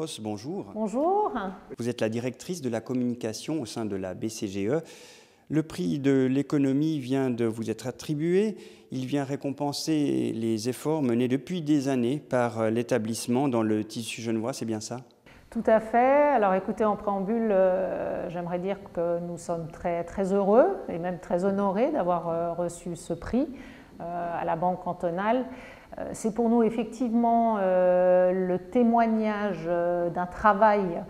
Vos, bonjour. Bonjour. Vous êtes la directrice de la communication au sein de la BCGE. Le prix de l'économie vient de vous être attribué. Il vient récompenser les efforts menés depuis des années par l'établissement dans le tissu genevois, c'est bien ça? Tout à fait. Alors écoutez, en préambule, j'aimerais dire que nous sommes très, très heureux et même très honorés d'avoir reçu ce prix à la Banque cantonale. C'est pour nous effectivement le témoignage d'un travail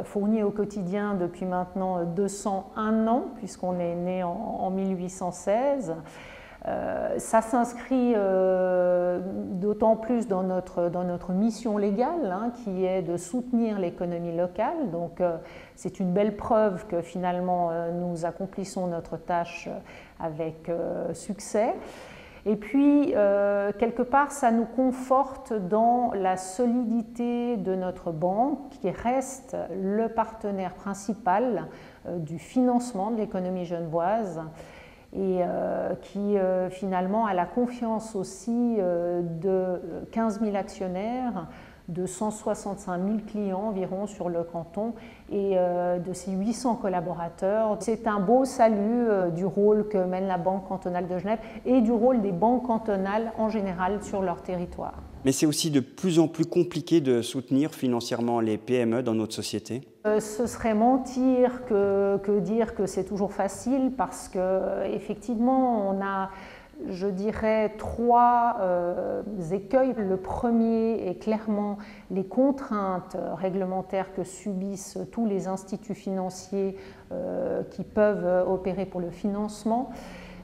fourni au quotidien depuis maintenant 201 ans, puisqu'on est né en 1816. Ça s'inscrit d'autant plus dans notre mission légale, qui est de soutenir l'économie locale. Donc c'est une belle preuve que finalement nous accomplissons notre tâche avec succès. Et puis, quelque part, ça nous conforte dans la solidité de notre banque, qui reste le partenaire principal du financement de l'économie genevoise et qui finalement a la confiance aussi de 15 000 actionnaires, de 165 000 clients environ sur le canton et de ses 800 collaborateurs. C'est un beau salut du rôle que mène la Banque cantonale de Genève et du rôle des banques cantonales en général sur leur territoire. Mais c'est aussi de plus en plus compliqué de soutenir financièrement les PME dans notre société. Ce serait mentir que dire que c'est toujours facile parce qu'effectivement on a, je dirais, trois écueils. Le premier est clairement les contraintes réglementaires que subissent tous les instituts financiers qui peuvent opérer pour le financement.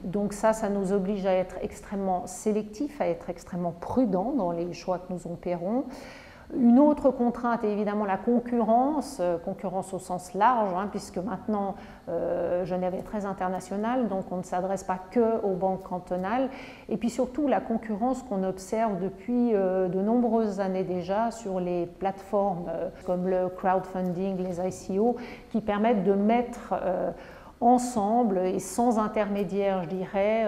Donc ça nous oblige à être extrêmement sélectifs, à être extrêmement prudents dans les choix que nous opérons. Une autre contrainte est évidemment la concurrence, concurrence au sens large, puisque maintenant Genève est très internationale, donc on ne s'adresse pas que aux banques cantonales. Et puis surtout la concurrence qu'on observe depuis de nombreuses années déjà sur les plateformes comme le crowdfunding, les ICO, qui permettent de mettre ensemble et sans intermédiaire, je dirais,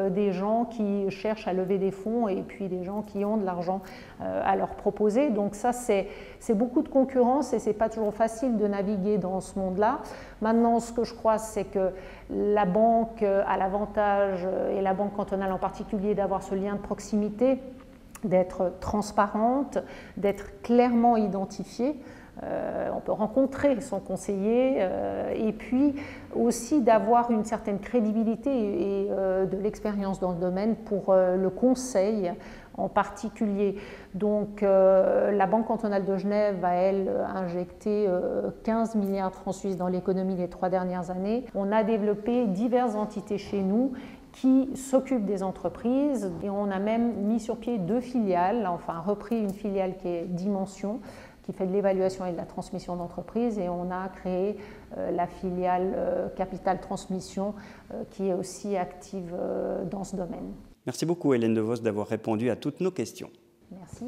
des gens qui cherchent à lever des fonds et puis des gens qui ont de l'argent à leur proposer. Donc ça, c'est beaucoup de concurrence et c'est pas toujours facile de naviguer dans ce monde-là. Maintenant, ce que je crois, c'est que la banque a l'avantage, et la banque cantonale en particulier, d'avoir ce lien de proximité, d'être transparente, d'être clairement identifiée. On peut rencontrer son conseiller et puis aussi d'avoir une certaine crédibilité et de l'expérience dans le domaine pour le conseil en particulier. Donc la Banque cantonale de Genève a, elle, injecté 15 milliards de francs suisses dans l'économie les 3 dernières années. On a développé diverses entités chez nous qui s'occupent des entreprises et on a même mis sur pied 2 filiales, enfin repris une filiale qui est Dimension, qui fait de l'évaluation et de la transmission d'entreprise, et on a créé la filiale Capital Transmission qui est aussi active dans ce domaine. Merci beaucoup Hélène de Vos d'avoir répondu à toutes nos questions. Merci.